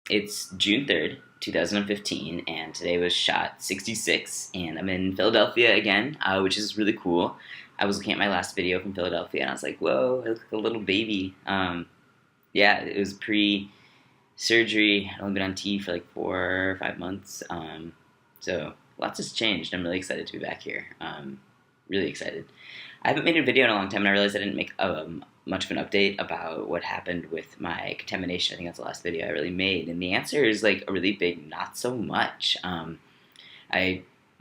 It's June 3rd, 2015, and today was shot 66, and I'm in Philadelphia again, which is really cool. I was looking at my last video from Philadelphia, and I was like, whoa, I look like a little baby. Yeah, it was pre-surgery. I'd only been on T for like 4 or 5 months, so lots has changed. I'm really excited to be back here. Really excited. I haven't made a video in a long time, and I realized I didn't make much of an update about what happened with my contamination. I think that's the last video I really made, and the answer is like a really big not so much. I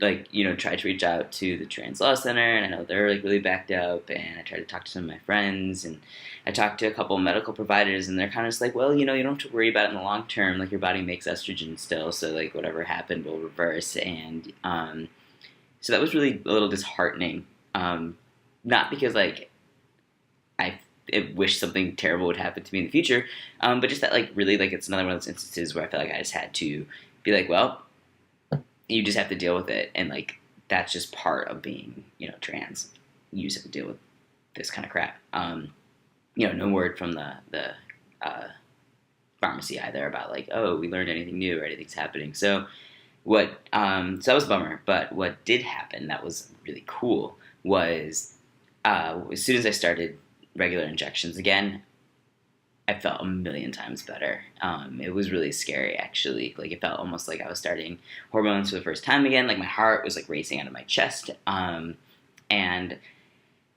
tried to reach out to the Trans Law Center, and I know they're like really backed up, and I tried to talk to some of my friends, and I talked to a couple of medical providers, and they're kind of just like, well, you don't have to worry about it in the long term. Like, your body makes estrogen still, so like whatever happened will reverse. And so that was really a little disheartening. Not because like I wish something terrible would happen to me in the future, but just that like really like it's another one of those instances where I feel like I just had to be like, well, you just have to deal with it, and like that's just part of being trans. You just have to deal with this kind of crap. No word from the pharmacy either about like, oh, we learned anything new or anything's happening. So so that was a bummer. But what did happen that was really cool was as soon as I started regular injections again, I felt a million times better. It was really scary, actually. Like, it felt almost like I was starting hormones for the first time again. Like, my heart was like racing out of my chest, and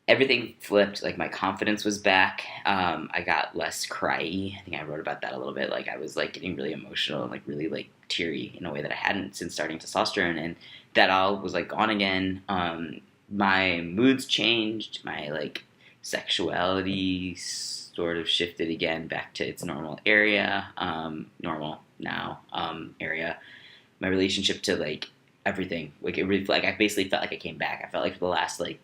everything flipped. Like, my confidence was back. I got less cryy. I think I wrote about that a little bit. Like, I was like getting really emotional and like really like teary in a way that I hadn't since starting testosterone, and that all was like gone again. My moods changed. My like sexuality sort of shifted again back to its normal area, normal now area. My relationship to like everything, like it really, like I basically felt like I came back. I felt like for the last like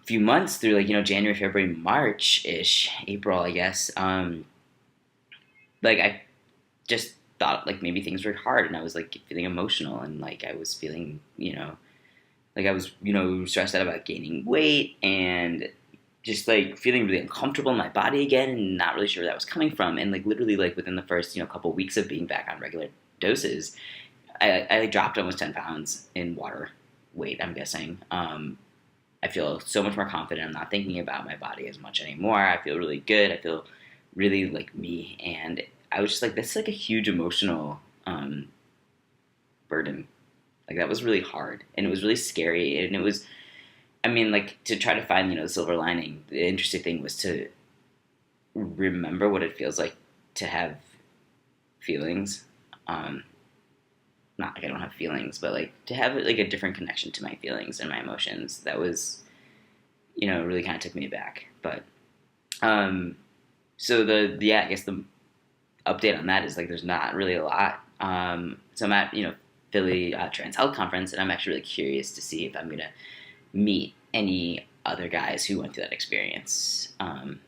few months through like January, February, March ish, April, I guess. Like I just thought like maybe things were hard, and I was like feeling emotional, and like I was feeling like I was stressed out about gaining weight, and just like feeling really uncomfortable in my body again, and not really sure where that was coming from. And like literally like within the first couple of weeks of being back on regular doses, I like dropped almost 10 pounds in water weight, I'm guessing. I feel so much more confident. I'm not thinking about my body as much anymore. I feel really good. I feel really like me. And I was just like, that's like a huge emotional burden. Like, that was really hard, and it was really scary, and it was, I mean, like, to try to find, the silver lining. The interesting thing was to remember what it feels like to have feelings. Not like I don't have feelings, but like to have like a different connection to my feelings and my emotions. That was, really kind of took me back. But so I guess the update on that is like there's not really a lot. So I'm at Philly Trans Health Conference, and I'm actually really curious to see if I'm gonna meet any other guys who went through that experience, and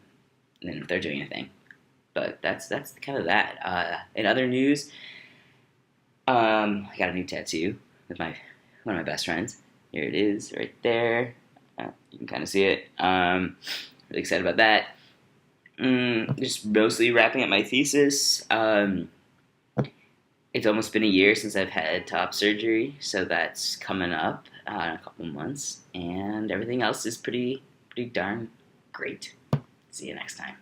if they're doing anything. But that's kind of that. In other news, I got a new tattoo with one of my best friends. Here it is, right there. You can kind of see it. Really excited about that. Just mostly wrapping up my thesis. It's almost been a year since I've had top surgery, so that's coming up in a couple months, and everything else is pretty darn great. See you next time.